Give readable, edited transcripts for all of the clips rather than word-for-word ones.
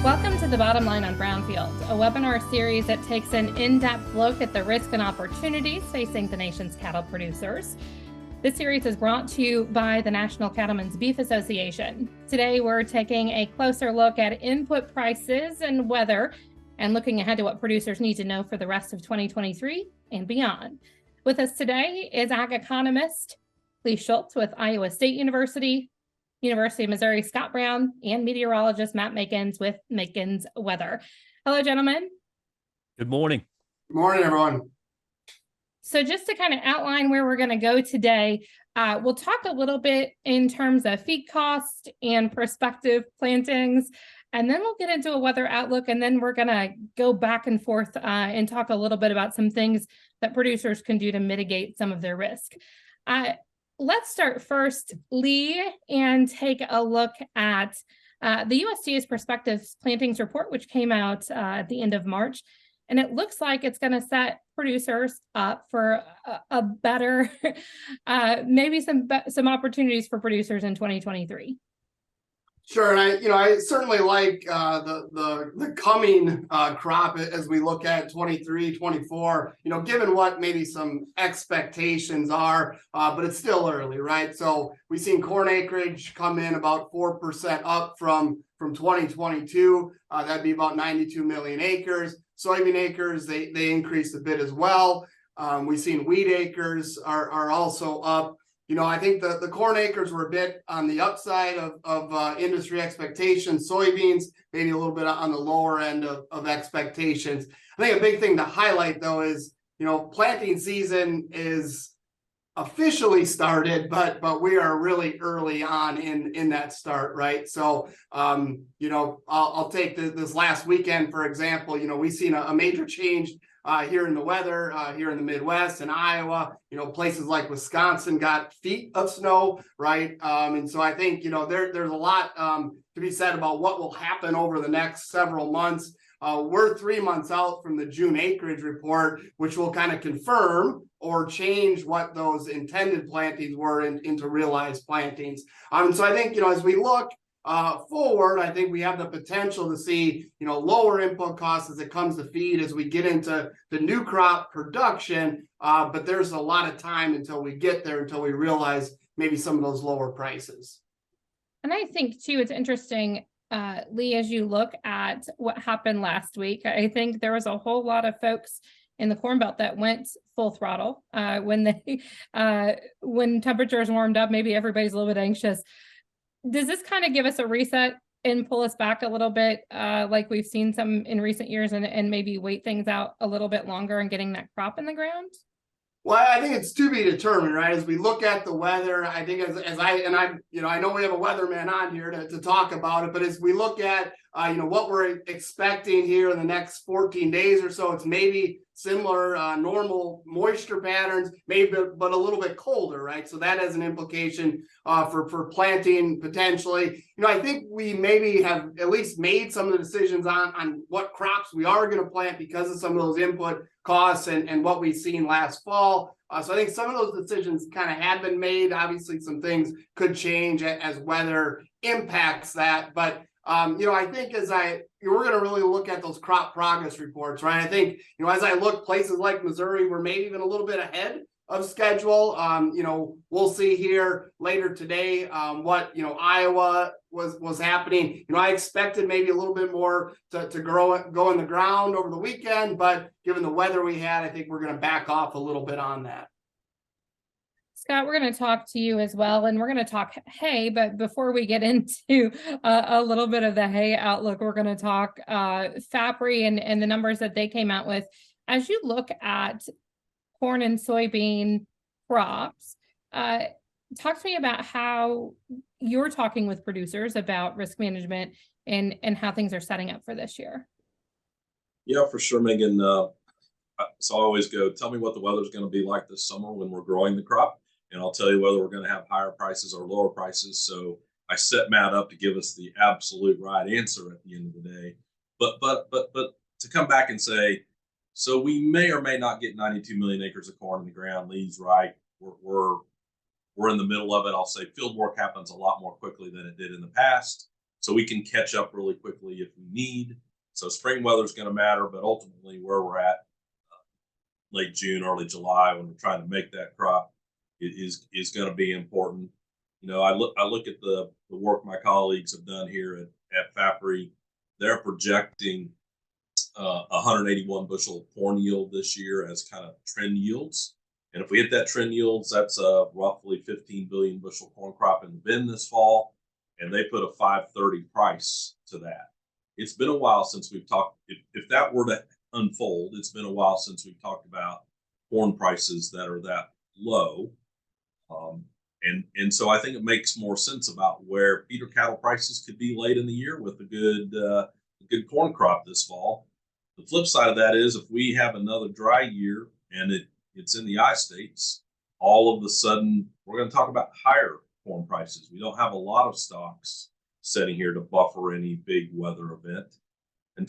Welcome to The Bottom Line on Brownfield, a webinar series that takes an in-depth look at the risks and opportunities facing the nation's cattle producers. This series is brought to you by the National Cattlemen's Beef Association. Today, we're taking a closer look at input prices and weather, and looking ahead to what producers need to know for the rest of 2023 and beyond. With us today is Ag Economist Schulz with Iowa State University, University of Missouri Scott Brown, and meteorologist Matt Makens with Makens Weather. Hello, gentlemen. Good morning. Good morning, everyone. So just to kind of outline where we're going to go today, we'll talk a little bit in terms of feed cost and prospective plantings, and then we'll get into a weather outlook, and then we're going to go back and forth and talk a little bit about some things that producers can do to mitigate some of their risk. Let's start first, Lee, and take a look at the USDA's prospective plantings report, which came out at the end of March. And it looks like it's going to set producers up for a better, maybe some opportunities for producers in 2023. Sure, and I certainly like the coming crop as we look at 23, 24. Given what maybe some expectations are, but it's still early, right? So we've seen corn acreage come in about 4% up from 2022. That'd be about 92 million acres. Soybean acres, they increased a bit as well. We've seen wheat acres are also up. I think the corn acres were a bit on the upside of industry expectations. Soybeans, maybe a little bit on the lower end of expectations. I think a big thing to highlight, though, is, planting season is officially started, but we are really early on in that start, right? So, I'll take this last weekend, for example. We've seen a major change here in the weather, here in the Midwest and Iowa. Places like Wisconsin got feet of snow, right? And so I think, there's a lot to be said about what will happen over the next several months. We're 3 months out from the June acreage report, which will kind of confirm or change what those intended plantings were into realized plantings. So I think, as we look forward, I think we have the potential to see, lower input costs as it comes to feed as we get into the new crop production. But there's a lot of time until we get there, until we realize maybe some of those lower prices. And I think, too, it's interesting, Lee, as you look at what happened last week, I think there was a whole lot of folks in the Corn Belt that went full throttle when temperatures warmed up. Maybe everybody's a little bit anxious. Does this kind of give us a reset and pull us back a little bit, like we've seen some in recent years, and maybe wait things out a little bit longer and getting that crop in the ground? Well, I think it's to be determined, right? As we look at the weather, I think I know we have a weatherman on here to talk about it, but as we look at, what we're expecting here in the next 14 days or so, it's maybe similar normal moisture patterns, maybe, but a little bit colder, right? So that has an implication for planting potentially. I think we maybe have at least made some of the decisions on what crops we are going to plant because of some of those input costs and what we've seen last fall. So I think some of those decisions kind of have been made. Obviously, some things could change as weather impacts that. But, I think we're going to really look at those crop progress reports, right? I think, as I look, places like Missouri were maybe even a little bit ahead of schedule. We'll see here later today what, Iowa was happening. I expected maybe a little bit more to go in the ground over the weekend, but given the weather we had, I think we're going to back off a little bit on that. Scott, we're going to talk to you as well, and we're going to talk hay, but before we get into a little bit of the hay outlook, we're going to talk FAPRI and the numbers that they came out with. As you look at corn and soybean crops, talk to me about how you're talking with producers about risk management and how things are setting up for this year. Yeah, for sure, Megan. So I always go, tell me what the weather's going to be like this summer when we're growing the crop, and I'll tell you whether we're going to have higher prices or lower prices. So I set Matt up to give us the absolute right answer at the end of the day. But to come back and say, so we may or may not get 92 million acres of corn in the ground. Lee's right. We're in the middle of it. I'll say field work happens a lot more quickly than it did in the past. so we can catch up really quickly if we need. So spring weather is going to matter, but ultimately where we're at late June, early July, when we're trying to make that crop, it is going to be important. You know, I look at the work my colleagues have done here at FAPRI. They're projecting 181 bushel corn yield this year as kind of trend yields. And if we hit that trend yields, that's a roughly 15 billion bushel corn crop in the bin this fall. And they put a 530 price to that. It's been a while since we've talked. If that were to unfold, it's been a while since we've talked about corn prices that are that low. And so I think it makes more sense about where feeder cattle prices could be late in the year with a good corn crop this fall. The flip side of that is if we have another dry year and it's in the I states, all of a sudden we're going to talk about higher corn prices. We don't have a lot of stocks sitting here to buffer any big weather event.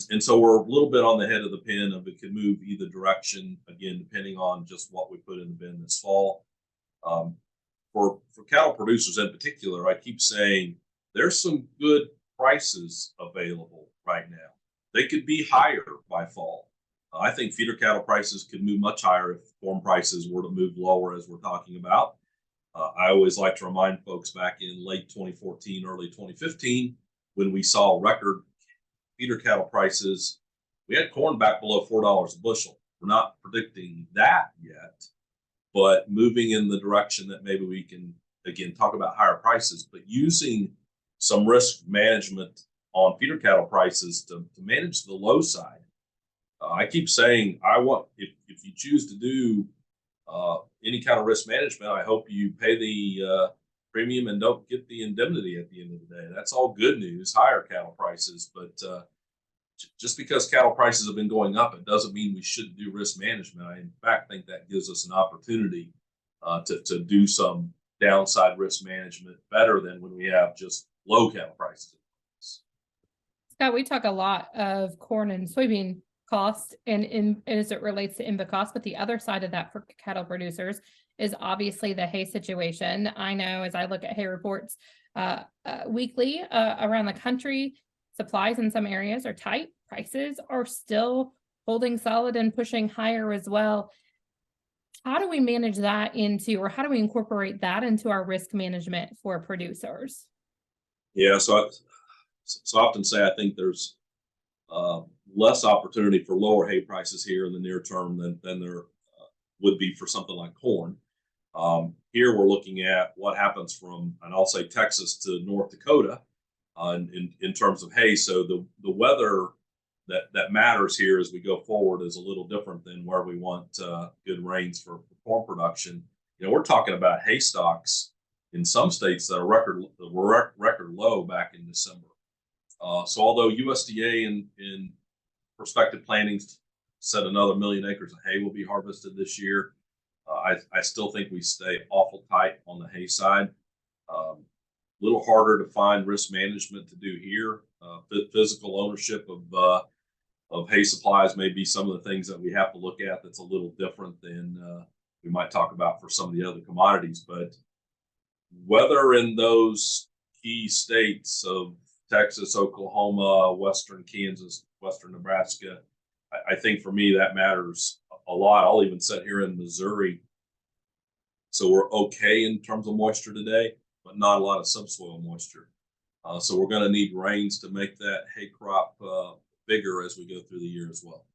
And so we're a little bit on the head of the pin of it could move either direction, again, depending on just what we put in the bin this fall. For cattle producers in particular, I keep saying there's some good prices available right now. They could be higher by fall. I think feeder cattle prices could move much higher if corn prices were to move lower, as we're talking about. I always like to remind folks back in late 2014, early 2015, when we saw record feeder cattle prices, we had corn back below $4 a bushel. We're not predicting that yet, but moving in the direction that maybe we can, again, talk about higher prices, but using some risk management on feeder cattle prices to manage the low side. I keep saying, if you choose to do any kind of risk management, I hope you pay the premium and don't get the indemnity at the end of the day. That's all good news, higher cattle prices. But just because cattle prices have been going up, it doesn't mean we shouldn't do risk management. I, in fact, think that gives us an opportunity to do some downside risk management better than when we have just low cattle prices. Scott, we talk a lot of corn and soybean cost and as it relates to input cost, but the other side of that for cattle producers is obviously the hay situation. I know as I look at hay reports weekly around the country, supplies in some areas are tight. Prices are still holding solid and pushing higher as well. How do we manage that or how do we incorporate that into our risk management for producers? Yeah, so I often say I think there's less opportunity for lower hay prices here in the near term than there would be for something like corn. Here we're looking at what happens from, and I'll say Texas to North Dakota in terms of hay. So the weather that matters here as we go forward is a little different than where we want good rains for corn production. You know, we're talking about hay stocks in some states that are record low back in December. So although USDA in prospective plantings said another 1 million acres of hay will be harvested this year, I still think we stay awful tight on the hay side. A little harder to find risk management to do here. Physical ownership of hay supplies may be some of the things that we have to look at that's a little different than we might talk about for some of the other commodities. But weather in those key states of Texas, Oklahoma, Western Kansas, Western Nebraska, I think for me that matters a lot. I'll even sit here in Missouri. So we're okay in terms of moisture today, but not a lot of subsoil moisture. So we're going to need rains to make that hay crop bigger as we go through the year as well.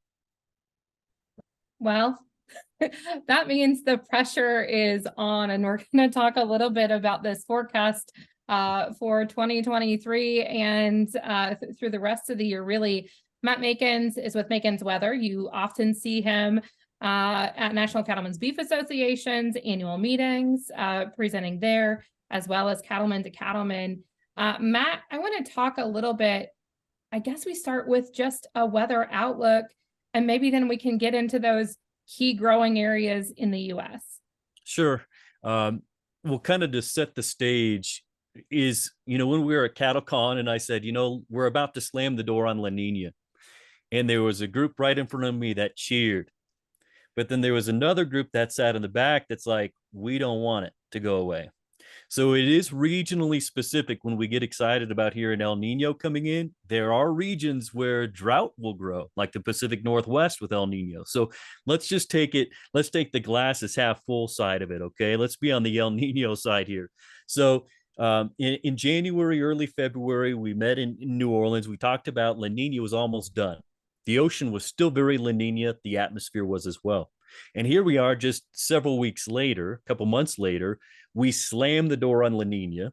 Well, that means the pressure is on, and we're going to talk a little bit about this forecast for 2023 and through the rest of the year. Really, Matt Makens is with Makens Weather. You often see him at National Cattlemen's Beef Association's annual meetings, presenting there, as well as Cattlemen to Cattlemen. Matt, I want to talk a little bit. I guess we start with just a weather outlook, and maybe then we can get into those key growing areas in the U.S. Sure. We'll kind of just set the stage is, when we were at CattleCon and I said, we're about to slam the door on La Nina. And there was a group right in front of me that cheered. But then there was another group that sat in the back that's like, we don't want it to go away. So it is regionally specific when we get excited about here an El Nino coming in. There are regions where drought will grow, like the Pacific Northwest with El Nino. So let's just let's take the glass as half full side of it, okay? Let's be on the El Nino side here. So in January, early February, we met in New Orleans. We talked about La Nina was almost done. The ocean was still very La Nina. The atmosphere was as well. And here we are just several weeks later, a couple months later, we slam the door on La Nina.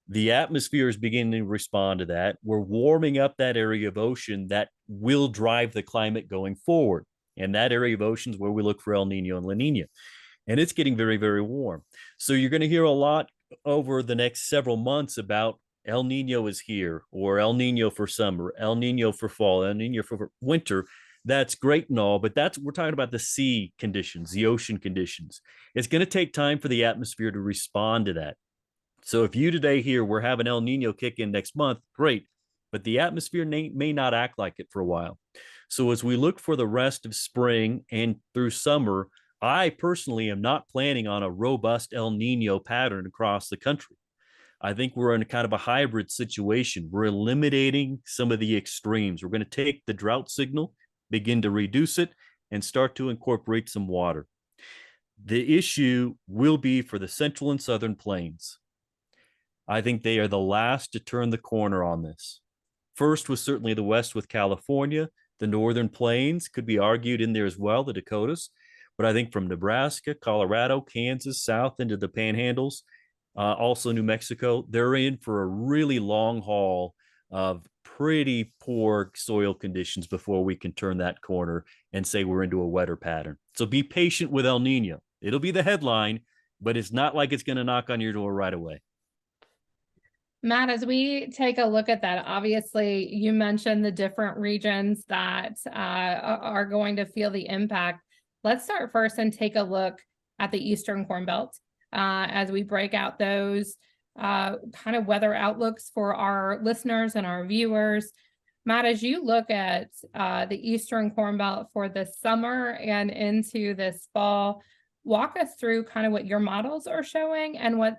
The atmosphere is beginning to respond to that. We're warming up that area of ocean that will drive the climate going forward. And that area of ocean is where we look for El Nino and La Nina. And it's getting very, very warm. So you're going to hear a lot over the next several months about El Nino is here, or El Nino for summer, El Nino for fall, El Nino for winter. That's great and all, but we're talking about the sea conditions, the ocean conditions. It's going to take time for the atmosphere to respond to that. So if you today hear we're having El Nino kick in next month, great, but the atmosphere may not act like it for a while. So as we look for the rest of spring and through summer, I personally am not planning on a robust El Nino pattern across the country. I think we're in a kind of a hybrid situation. We're eliminating some of the extremes. We're going to take the drought signal, begin to reduce it, and start to incorporate some water. The issue will be for the central and southern plains. I think they are the last to turn the corner on this. First was certainly the West with California. The northern plains could be argued in there as well, the Dakotas. But I think from Nebraska, Colorado, Kansas, south into the panhandles, also New Mexico, they're in for a really long haul of pretty poor soil conditions before we can turn that corner and say we're into a wetter pattern. So be patient with El Nino. It'll be the headline, but it's not like it's going to knock on your door right away. Matt, as we take a look at that, obviously you mentioned the different regions that are going to feel the impact. Let's start first and take a look at the Eastern Corn Belt as we break out those kind of weather outlooks for our listeners and our viewers. Matt, as you look at the Eastern Corn Belt for this summer and into this fall, walk us through kind of what your models are showing and what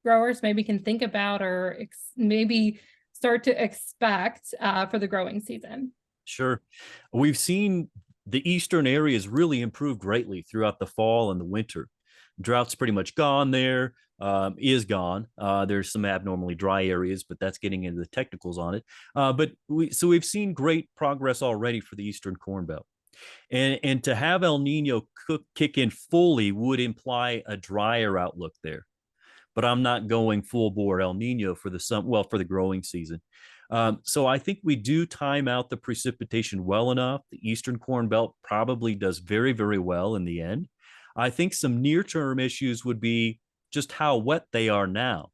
growers maybe can think about or maybe start to expect for the growing season. Sure. We've seen the eastern areas really improve greatly throughout the fall and the winter. Drought's pretty much gone there, is gone. There's some abnormally dry areas, but that's getting into the technicals on it. So we've seen great progress already for the Eastern Corn Belt. And to have El Nino kick in fully would imply a drier outlook there. But I'm not going full bore El Nino for the growing season. So I think we do time out the precipitation well enough. The Eastern Corn Belt probably does very, very well in the end. I think some near-term issues would be just how wet they are now.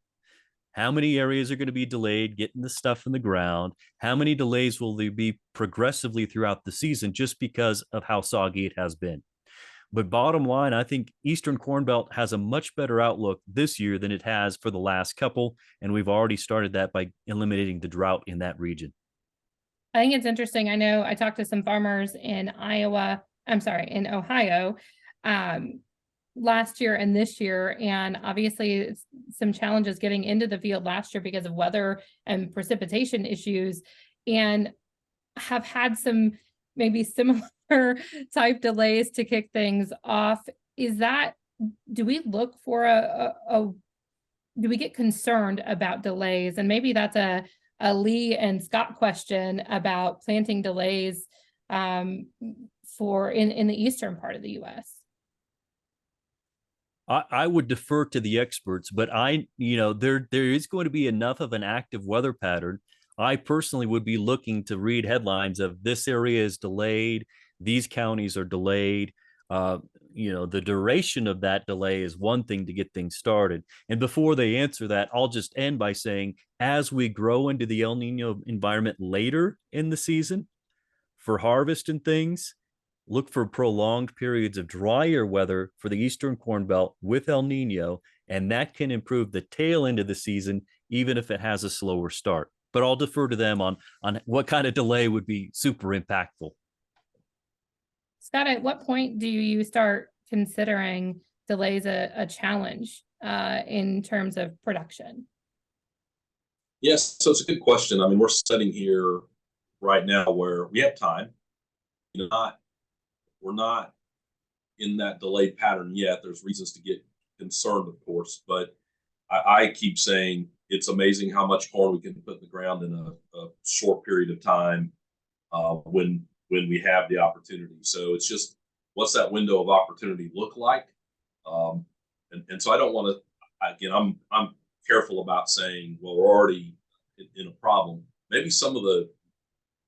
How many areas are going to be delayed getting the stuff in the ground? How many delays will there be progressively throughout the season just because of how soggy it has been? But bottom line, I think Eastern Corn Belt has a much better outlook this year than it has for the last couple. And we've already started that by eliminating the drought in that region. I think it's interesting. I know I talked to some farmers in Ohio last year and this year. And obviously some challenges getting into the field last year because of weather and precipitation issues, and have had some maybe similar type delays to kick things off. Do we look for do we get concerned about delays? And maybe that's a Lee and Scott question about planting delays in the eastern part of the U.S. I would defer to the experts, but there is going to be enough of an active weather pattern. I personally would be looking to read headlines of this area is delayed, these counties are delayed. The duration of that delay is one thing to get things started. And before they answer that, I'll just end by saying, as we grow into the El Nino environment later in the season for harvest and things, look for prolonged periods of drier weather for the Eastern Corn Belt with El Nino, and that can improve the tail end of the season, even if it has a slower start. But I'll defer to them on what kind of delay would be super impactful. Scott, at what point do you start considering delays a challenge in terms of production? Yes, so it's a good question. I mean, we're sitting here right now where we have time. We're not in that delayed pattern yet. There's reasons to get concerned, of course, but I keep saying it's amazing how much corn we can put in the ground in a short period of time when we have the opportunity. So it's just, what's that window of opportunity look like? And so I don't want to, again, I'm careful about saying, well, we're already in a problem. Maybe some of the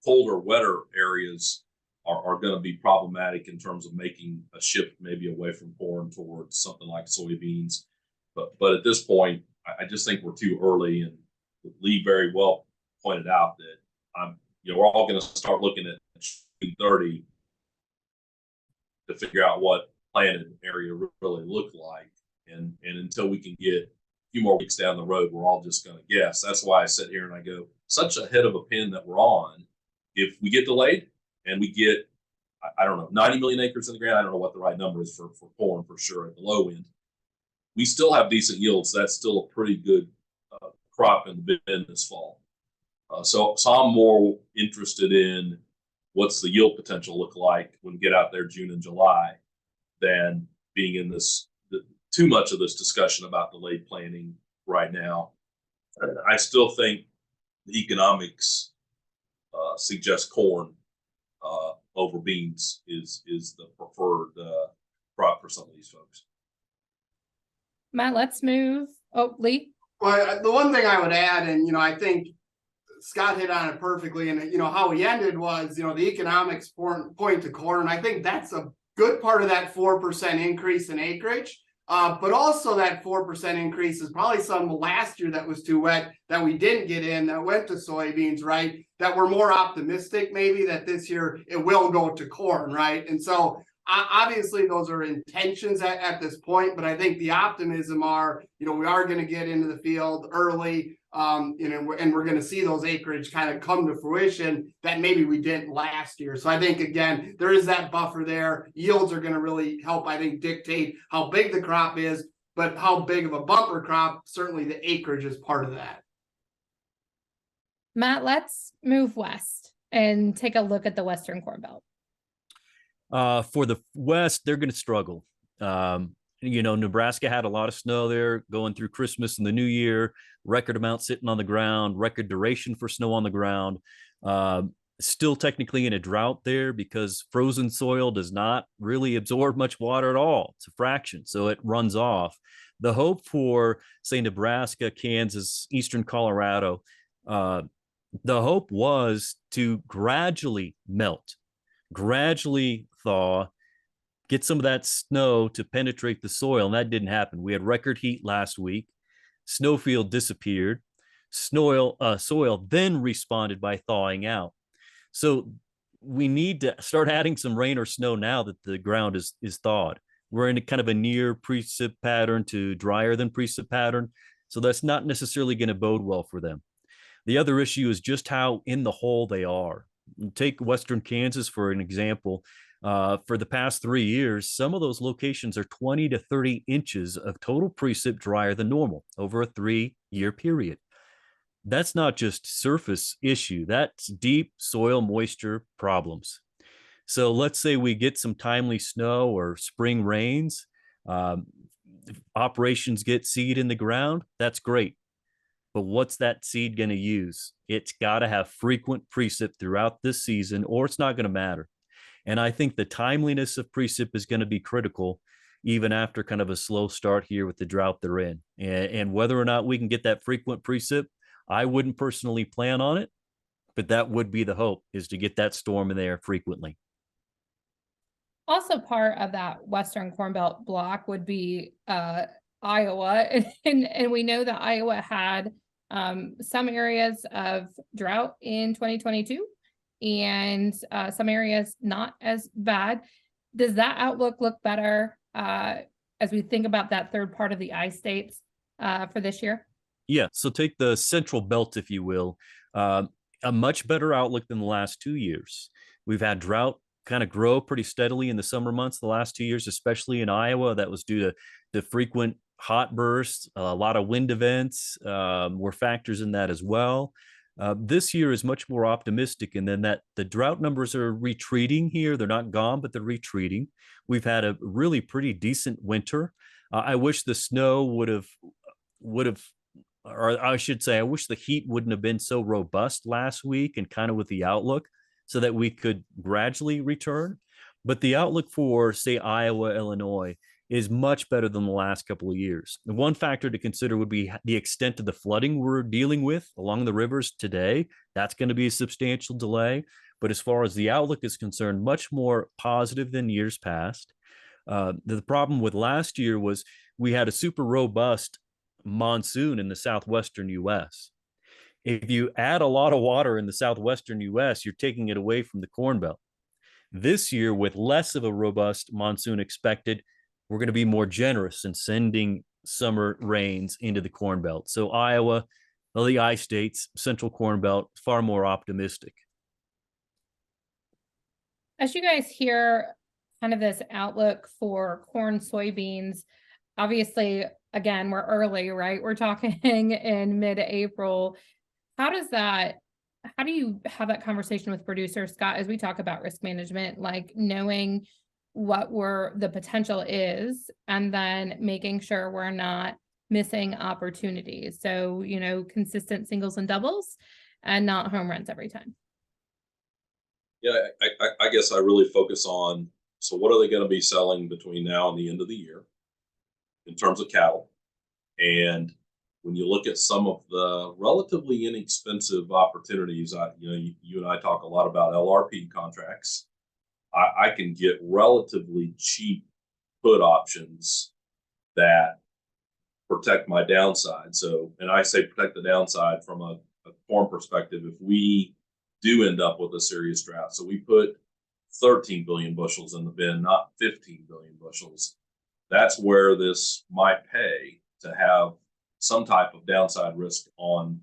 colder, wetter areas are going to be problematic in terms of making a shift maybe away from corn towards something like soybeans. But at this point, I just think we're too early. And Lee very well pointed out that we're all going to start looking at 30 to figure out what planted area really looked like. And until we can get a few more weeks down the road, we're all just going to guess. That's why I sit here and I go, such a head of a pin that we're on. If we get delayed and we get, I don't know, 90 million acres in the ground, I don't know what the right number is for corn for sure at the low end, we still have decent yields. That's still a pretty good crop in the bin this fall. So I'm more interested in what's the yield potential look like when we get out there June and July than being in too much of this discussion about delayed planting right now. I still think the economics suggest corn over beans is the preferred crop for some of these folks. Matt, let's move. Oh, Lee. Well, the one thing I would add, and I think Scott hit on it perfectly, and how he ended was, the economics point to corn. I think that's a good part of that 4% increase in acreage. But also that 4% increase is probably some last year that was too wet that we didn't get in, that went to soybeans, right? That we're more optimistic maybe that this year it will go to corn, right? And so obviously those are intentions at this point, but I think the optimism are, we are going to get into the field early, and we're going to see those acreage kind of come to fruition that maybe we didn't last year. So I think, again, there is that buffer there. Yields are going to really help, I think, dictate how big the crop is, but how big of a bumper crop, certainly the acreage is part of that. Matt, let's move west and take a look at the Western Corn Belt. For the West, they're going to struggle. Nebraska had a lot of snow there going through Christmas and the New Year, record amount sitting on the ground, record duration for snow on the ground. Still technically in a drought there because frozen soil does not really absorb much water at all. It's a fraction, so it runs off. The hope for, say, Nebraska, Kansas, Eastern Colorado, the hope was to gradually melt, gradually thaw, get some of that snow to penetrate the soil, and that didn't happen. We had record heat last week. Snowfield disappeared. Soil then responded by thawing out. So we need to start adding some rain or snow now that the ground is thawed. We're in a kind of a near precip pattern to drier than precip pattern, so that's not necessarily going to bode well for them. The other issue is just how in the hole they are. Take Western Kansas for an example. For the past 3 years, some of those locations are 20 to 30 inches of total precip drier than normal over a 3-year period. That's not just surface issue, that's deep soil moisture problems. So let's say we get some timely snow or spring rains, operations get seed in the ground, that's great. But what's that seed going to use? It's got to have frequent precip throughout this season, or it's not going to matter. And I think the timeliness of precip is going to be critical, even after kind of a slow start here with the drought they're in. And whether or not we can get that frequent precip, I wouldn't personally plan on it, but that would be the hope, is to get that storm in there frequently. Also part of that Western Corn Belt block would be Iowa. And we know that Iowa had some areas of drought in 2022 and some areas not as bad. Does that outlook look better as we think about that third part of the I-states for this year? Yeah, so take the central belt, if you will, a much better outlook than the last 2 years. We've had drought kind of grow pretty steadily in the summer months the last 2 years, especially in Iowa. That was due to the frequent hot bursts, a lot of wind events were factors in that as well. This year is much more optimistic, and then that the drought numbers are retreating here. They're not gone, but they're retreating. We've had a really pretty decent winter. I wish the snow would have, or I should say, I wish the heat wouldn't have been so robust last week and kind of with the outlook so that we could gradually return. But the outlook for, say, Iowa, Illinois is much better than the last couple of years. And one factor to consider would be the extent of the flooding we're dealing with along the rivers today. That's going to be a substantial delay. But as far as the outlook is concerned, much more positive than years past. The problem with last year was we had a super robust monsoon in the southwestern U.S. If you add a lot of water in the southwestern U.S., you're taking it away from the Corn Belt. This year, with less of a robust monsoon expected, we're going to be more generous in sending summer rains into the Corn Belt. So Iowa, the I-states, central Corn Belt, far more optimistic. As you guys hear kind of this outlook for corn, soybeans, obviously, again, we're early, right? We're talking in mid-April. How do you have that conversation with producers, Scott, as we talk about risk management, like knowing what the potential is, and then making sure we're not missing opportunities? So, consistent singles and doubles and not home runs every time. Yeah, I guess I really focus on, so what are they going to be selling between now and the end of the year in terms of cattle? And when you look at some of the relatively inexpensive opportunities, you and I talk a lot about LRP contracts. I can get relatively cheap put options that protect my downside. So, and I say protect the downside from a corn perspective. If we do end up with a serious drought, so we put 13 billion bushels in the bin, not 15 billion bushels, that's where this might pay to have some type of downside risk on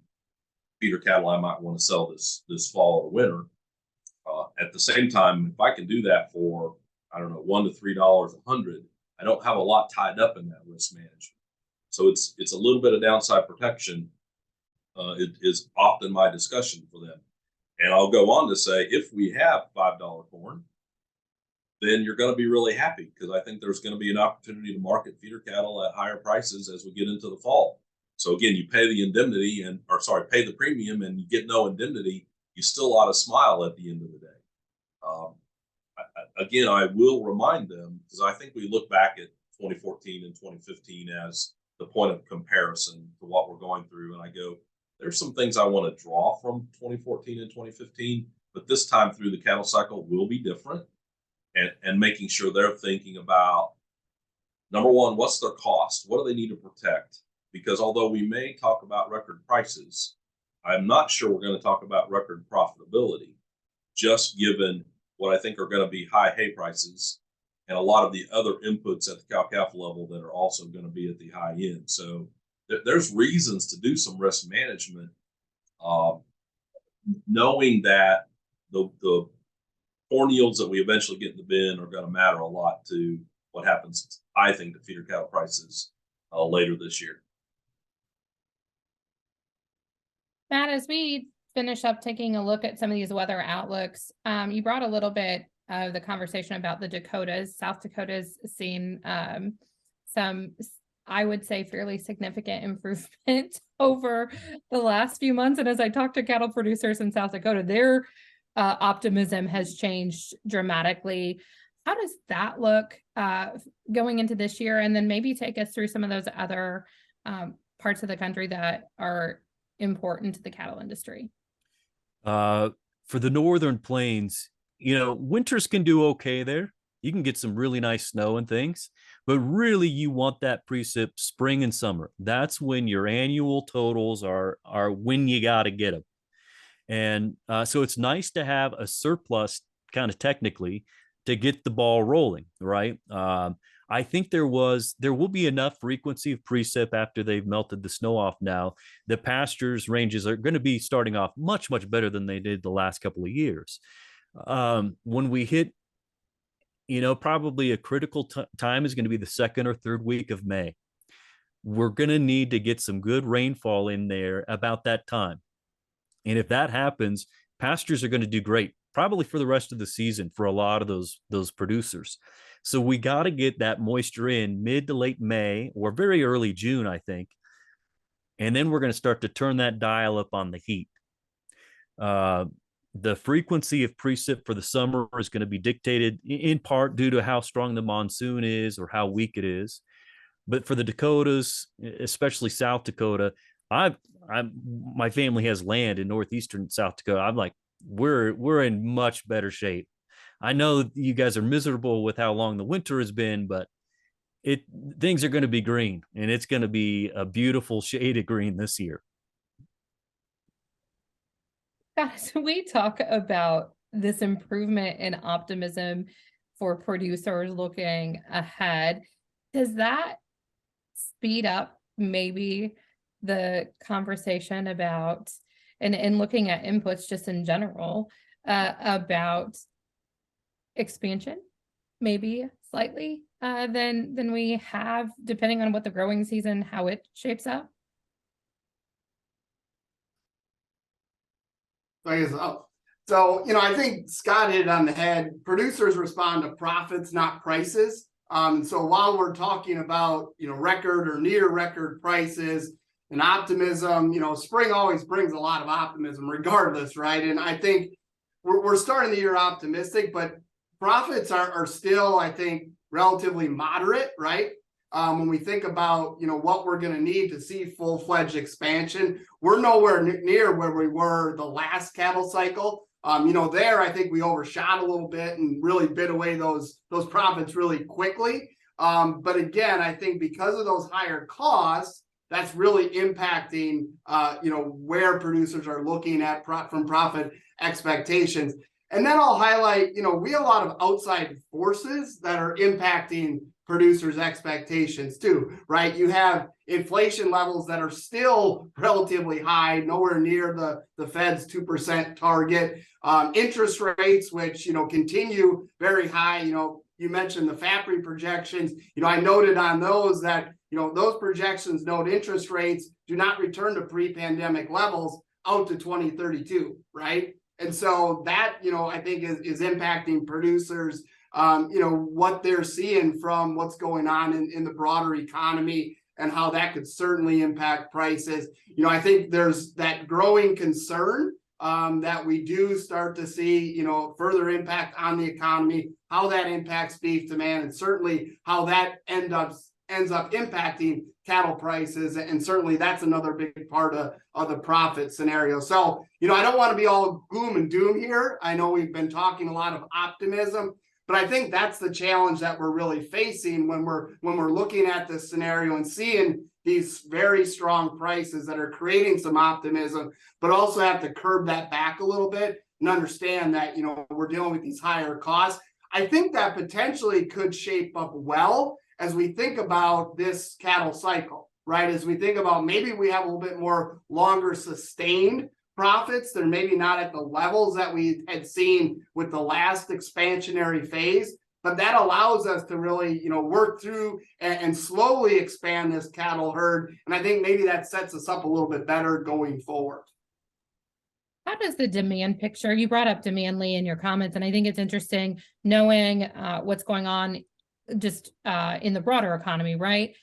feeder cattle I might want to sell this fall or winter. At the same time, if I can do that for, I don't know, $1 to $3 a hundred, I don't have a lot tied up in that risk management. So it's a little bit of downside protection. It is often my discussion for them. And I'll go on to say, if we have $5 corn, then you're going to be really happy, because I think there's going to be an opportunity to market feeder cattle at higher prices as we get into the fall. So again, you pay the indemnity pay the premium and you get no indemnity. You still ought to smile at the end of the day. Again, I will remind them, because I think we look back at 2014 and 2015 as the point of comparison to what we're going through. And I go, there's some things I want to draw from 2014 and 2015, but this time through the cattle cycle will be different. And making sure they're thinking about, number one, what's their cost? What do they need to protect? Because although we may talk about record prices, I'm not sure we're going to talk about record profitability, just given what I think are going to be high hay prices and a lot of the other inputs at the cow-calf level that are also going to be at the high end. So there's reasons to do some risk management, knowing that the corn yields that we eventually get in the bin are going to matter a lot to what happens, I think, to feeder cattle prices later this year. Matt, as we finish up taking a look at some of these weather outlooks, you brought a little bit of the conversation about the Dakotas. South Dakota's seen some, I would say, fairly significant improvement over the last few months. And as I talk to cattle producers in South Dakota, their optimism has changed dramatically. How does that look going into this year? And then maybe take us through some of those other parts of the country that are important to the cattle industry. For the northern plains, winters can do okay there. You can get some really nice snow and things, but really you want that precip spring and summer. That's when your annual totals are when you got to get them. And so it's nice to have a surplus, kind of technically, to get the ball rolling, right? I think there will be enough frequency of precip after they've melted the snow off now. The pastures ranges are going to be starting off much, much better than they did the last couple of years. When we hit, probably a critical time is going to be the second or third week of May. we're going to need to get some good rainfall in there about that time. And if that happens, pastures are going to do great, probably for the rest of the season for a lot of those producers. So we got to get that moisture in mid to late May or very early June, I think. And then we're going to start to turn that dial up on the heat. The frequency of precip for the summer is going to be dictated in part due to how strong the monsoon is or how weak it is. But for the Dakotas, especially South Dakota, my family has land in northeastern South Dakota. I'm like, we're in much better shape. I know you guys are miserable with how long the winter has been, but things are going to be green, and it's going to be a beautiful shade of green this year. Guys, we talk about this improvement in optimism for producers looking ahead. Does that speed up maybe the conversation about and looking at inputs just in general about expansion, maybe slightly than we have, depending on what the growing season, how it shapes up? So, I think Scott hit it on the head. Producers respond to profits, not prices. So while we're talking about, record or near record prices and optimism, spring always brings a lot of optimism regardless, right? And I think we're starting the year optimistic, but profits are still, I think, relatively moderate, right? When we think about, what we're going to need to see full-fledged expansion, we're nowhere near where we were the last cattle cycle. There, I think we overshot a little bit and really bid away those profits really quickly. But again, I think because of those higher costs, that's really impacting, where producers are looking at from profit expectations. And then I'll highlight, we have a lot of outside forces that are impacting producers' expectations too, right? You have inflation levels that are still relatively high, nowhere near the Fed's 2% target. Interest rates, which, continue very high. You mentioned the FAPRI projections. I noted on those that, those projections note interest rates do not return to pre-pandemic levels out to 2032, right? And so that, I think is impacting producers, what they're seeing from what's going on in the broader economy and how that could certainly impact prices. I think there's that growing concern that we do start to see, further impact on the economy, how that impacts beef demand, and certainly how that ends up impacting cattle prices. And certainly that's another big part of the profit scenario. So, I don't want to be all gloom and doom here. I know we've been talking a lot of optimism, but I think that's the challenge that we're really facing when we're looking at this scenario and seeing these very strong prices that are creating some optimism, but also have to curb that back a little bit and understand that, we're dealing with these higher costs. I think that potentially could shape up well as we think about this cattle cycle, right? As we think about maybe we have a little bit more longer sustained profits. They're maybe not at the levels that we had seen with the last expansionary phase, but that allows us to really, work through and slowly expand this cattle herd. And I think maybe that sets us up a little bit better going forward. How does the demand picture, you brought up demand, Lee, in your comments, and I think it's interesting knowing what's going on just in the broader economy, right?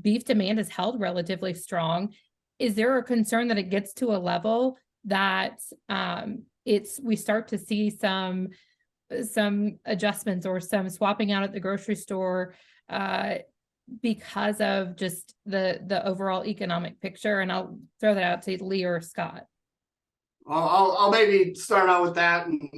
Beef demand is held relatively strong. Is there a concern that it gets to a level that we start to see some adjustments or some swapping out at the grocery store because of just the overall economic picture? And I'll throw that out to Lee or Scott. I'll maybe start out with that. And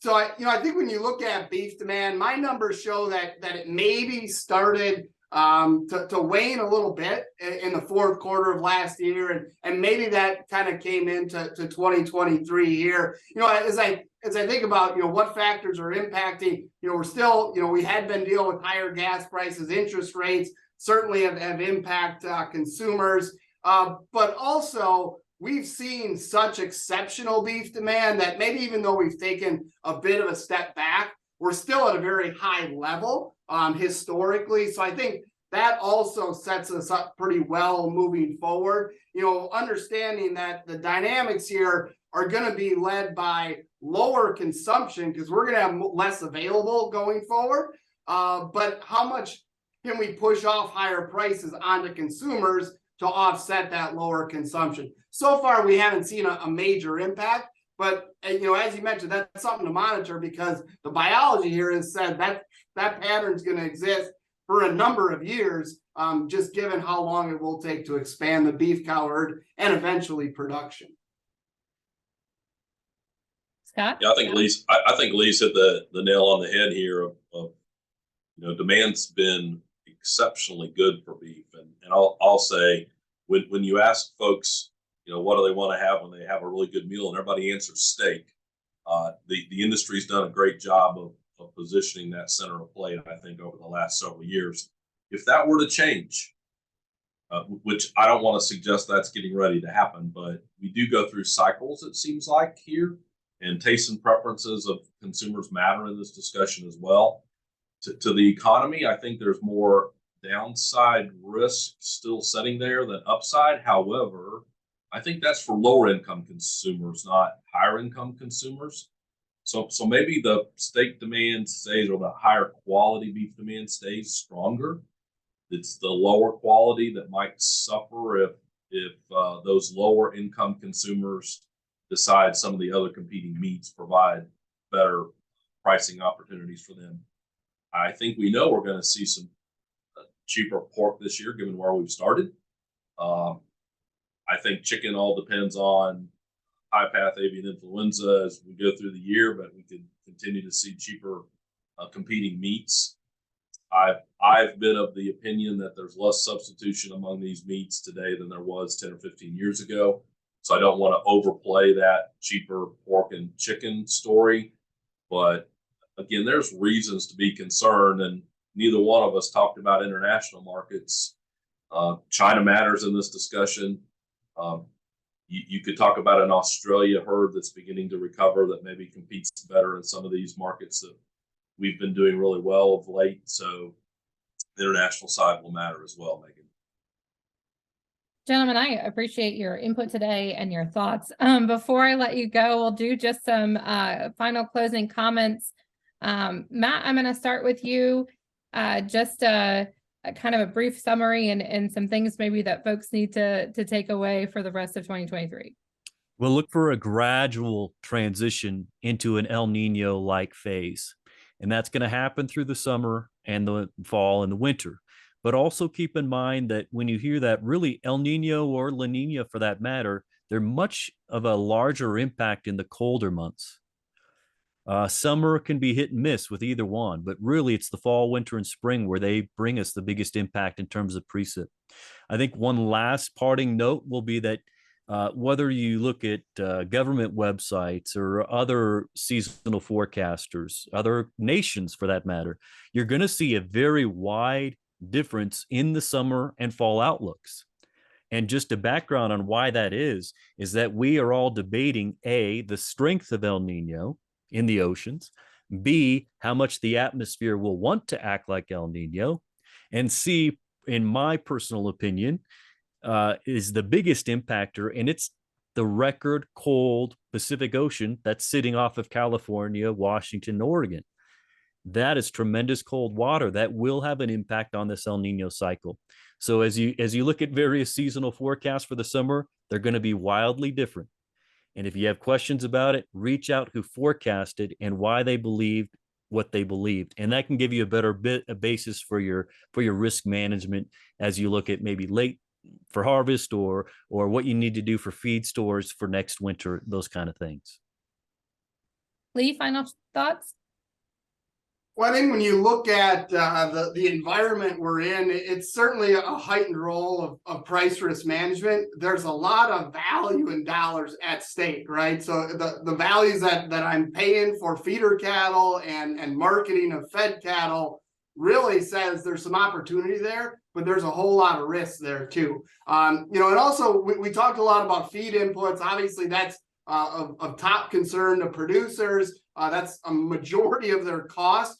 so I think when you look at beef demand, my numbers show that it maybe started to wane a little bit in the fourth quarter of last year, and maybe that kind of came into 2023 here. As I think about what factors are impacting, we're still we had been dealing with higher gas prices, interest rates certainly have impact consumers, but also we've seen such exceptional beef demand that maybe even though we've taken a bit of a step back, we're still at a very high level historically. So I think that also sets us up pretty well moving forward. You know, understanding that the dynamics here are going to be led by lower consumption because we're going to have less available going forward. But how much can we push off higher prices onto consumers to offset that lower consumption? So far, we haven't seen a major impact. But, you know, as you mentioned, that's something to monitor because the biology here has said that that pattern is going to exist for a number of years, just given how long it will take to expand the beef cow herd and eventually production. Scott? Yeah, I think Lee's hit the nail on the head here of you know, demand's been exceptionally good for beef. And I'll say when you ask folks, you know, what do they want to have when they have a really good meal, and everybody answers steak, the industry's done a great job of positioning that center of plate, I think, over the last several years. If that were to change, which I don't want to suggest that's getting ready to happen, but we do go through cycles, it seems like, here, and tastes and preferences of consumers matter in this discussion as well. To the economy, I think there's more downside risk still sitting there than upside. However, I think that's for lower income consumers, not higher income consumers. So maybe the steak demand stays, or the higher quality beef demand stays stronger. It's the lower quality that might suffer if those lower income consumers decide some of the other competing meats provide better pricing opportunities for them. I think we know we're going to see some cheaper pork this year, given where we've started. I think chicken all depends on high path avian influenza as we go through the year, but we could continue to see cheaper competing meats. I've been of the opinion that there's less substitution among these meats today than there was 10 or 15 years ago. So I don't want to overplay that cheaper pork and chicken story. But again, there's reasons to be concerned, and neither one of us talked about international markets. China matters in this discussion. You could talk about an Australia herd that's beginning to recover that maybe competes better in some of these markets that we've been doing really well of late. So the international side will matter as well, Megan. Gentlemen, I appreciate your input today and your thoughts. Before I let you go, we'll do just some final closing comments. Matt, I'm going to start with you. Just a kind of a brief summary and some things maybe that folks need to take away for the rest of 2023. We'll look for a gradual transition into an El Nino-like phase. And that's going to happen through the summer and the fall and the winter. But also keep in mind that when you hear that, really El Nino or La Nina for that matter, they're much of a larger impact in the colder months. Summer can be hit and miss with either one, but really it's the fall, winter, and spring where they bring us the biggest impact in terms of precip. I think one last parting note will be that whether you look at government websites or other seasonal forecasters, other nations for that matter, you're going to see a very wide difference in the summer and fall outlooks. And just a background on why that is that we are all debating A, the strength of El Nino in the oceans, B, how much the atmosphere will want to act like El Nino, and C, in my personal opinion, is the biggest impactor, and it's the record cold Pacific Ocean that's sitting off of California, Washington, Oregon. That is tremendous cold water that will have an impact on this El Nino cycle. So as you look at various seasonal forecasts for the summer, they're going to be wildly different. And if you have questions about it, reach out who forecasted and why they believed what they believed. And that can give you a basis for your risk management as you look at maybe late for harvest or what you need to do for feed stores for next winter, those kind of things. Lee, final thoughts? Well, I think when you look at the environment we're in, it's certainly a heightened role of price risk management. There's a lot of value in dollars at stake, right? So the values that I'm paying for feeder cattle and marketing of fed cattle really says there's some opportunity there, but there's a whole lot of risk there too. And also we talked a lot about feed inputs. Obviously, that's of top concern to producers. That's a majority of their cost.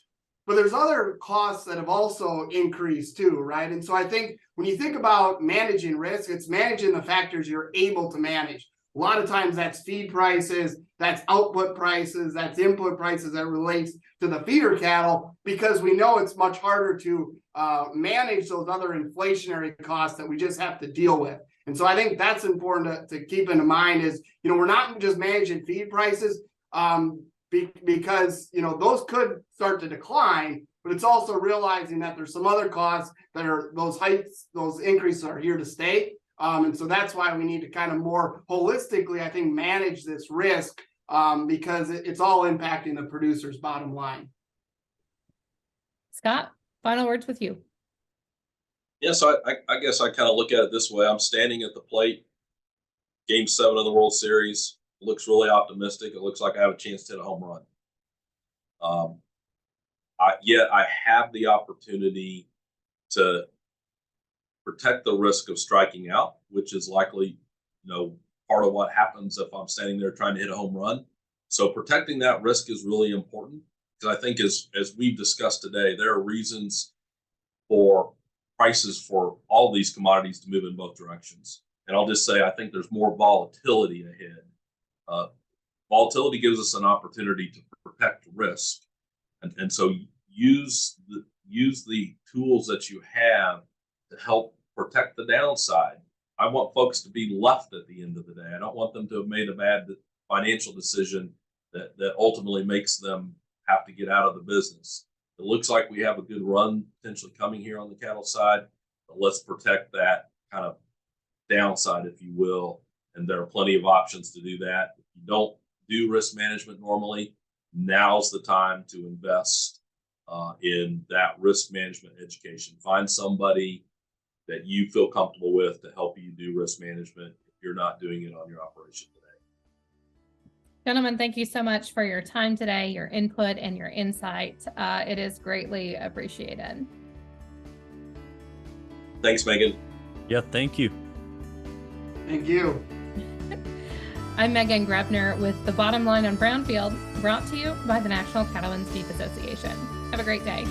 but there's other costs that have also increased too, right? And so I think when you think about managing risk, it's managing the factors you're able to manage. A lot of times that's feed prices, that's output prices, that's input prices that relates to the feeder cattle, because we know it's much harder to manage those other inflationary costs that we just have to deal with. And so I think that's important to keep in mind is, we're not just managing feed prices because, those could start to decline, but it's also realizing that there's some other costs that are those increases are here to stay. And so that's why we need to kind of more holistically, I think, manage this risk because it's all impacting the producer's bottom line. Scott, final words with you. Yeah, so I guess I kind of look at it this way. I'm standing at the plate, Game 7 of the World Series. It looks really optimistic. It looks like I have a chance to hit a home run. Yet I have the opportunity to protect the risk of striking out, which is likely, part of what happens if I'm standing there trying to hit a home run. So protecting that risk is really important, because I think as we've discussed today, there are reasons for prices for all these commodities to move in both directions. And I'll just say, I think there's more volatility ahead. Volatility gives us an opportunity to protect risk. And so use the tools that you have to help protect the downside. I want folks to be left at the end of the day. I don't want them to have made a bad financial decision that ultimately makes them have to get out of the business. It looks like we have a good run potentially coming here on the cattle side, but let's protect that kind of downside, if you will. And there are plenty of options to do that. If you don't do risk management normally, now's the time to invest in that risk management education. Find somebody that you feel comfortable with to help you do risk management if you're not doing it on your operation today. Gentlemen, thank you so much for your time today, your input and your insight. It is greatly appreciated. Thanks, Megan. Yeah, thank you. Thank you. I'm Meghan Grebner with The Bottom Line on Brownfield, brought to you by the National Cattlemen's Beef Association. Have a great day.